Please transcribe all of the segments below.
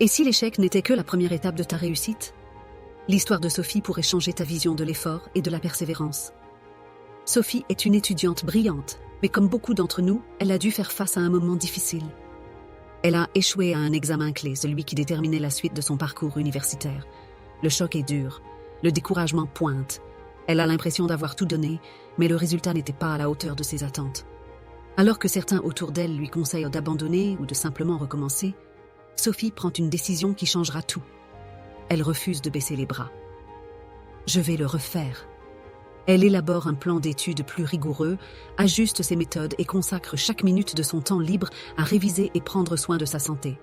Et si l'échec n'était que la première étape de ta réussite? L'histoire de Sophie pourrait changer ta vision de l'effort et de la persévérance. Sophie est une étudiante brillante, mais comme beaucoup d'entre nous, elle a dû faire face à un moment difficile. Elle a échoué à un examen clé, celui qui déterminait la suite de son parcours universitaire. Le choc est dur, le découragement pointe. Elle a l'impression d'avoir tout donné, mais le résultat n'était pas à la hauteur de ses attentes. Alors que certains autour d'elle lui conseillent d'abandonner ou de simplement recommencer, Sophie prend une décision qui changera tout. Elle refuse de baisser les bras. Je vais le refaire. Elle élabore un plan d'études plus rigoureux, ajuste ses méthodes et consacre chaque minute de son temps libre à réviser et prendre soin de sa santé.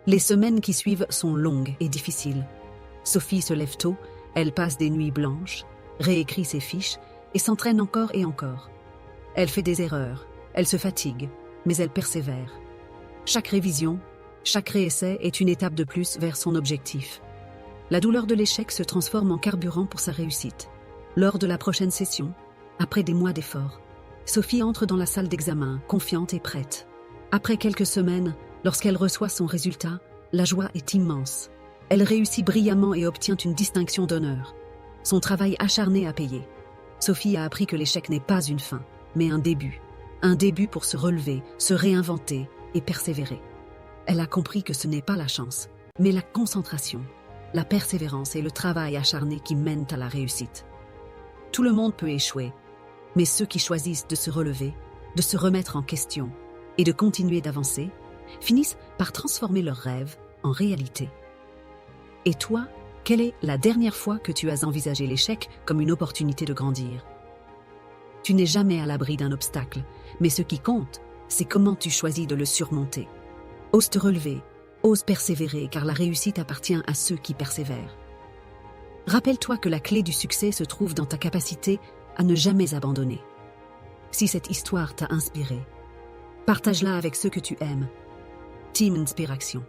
Les semaines qui suivent sont longues et difficiles. Sophie se lève tôt, elle passe des nuits blanches, réécrit ses fiches et s'entraîne encore et encore. Elle fait des erreurs, elle se fatigue, mais elle persévère. Chaque révision, chaque réessai est une étape de plus vers son objectif. La douleur de l'échec se transforme en carburant pour sa réussite. Lors de la prochaine session, après des mois d'efforts, Sophie entre dans la salle d'examen, confiante et prête. Après quelques semaines, lorsqu'elle reçoit son résultat, la joie est immense. Elle réussit brillamment et obtient une distinction d'honneur. Son travail acharné a payé. Sophie a appris que l'échec n'est pas une fin, mais un début. Un début pour se relever, se réinventer et persévérer. Elle a compris que ce n'est pas la chance, mais la concentration, la persévérance et le travail acharné qui mènent à la réussite. Tout le monde peut échouer, mais ceux qui choisissent de se relever, de se remettre en question et de continuer d'avancer, finissent par transformer leurs rêves en réalité. Et toi, quelle est la dernière fois que tu as envisagé l'échec comme une opportunité de grandir? Tu n'es jamais à l'abri d'un obstacle, mais ce qui compte, c'est comment tu choisis de le surmonter. Ose te relever, ose persévérer, car la réussite appartient à ceux qui persévèrent. Rappelle-toi que la clé du succès se trouve dans ta capacité à ne jamais abandonner. Si cette histoire t'a inspiré, partage-la avec ceux que tu aimes. Team Inspiration.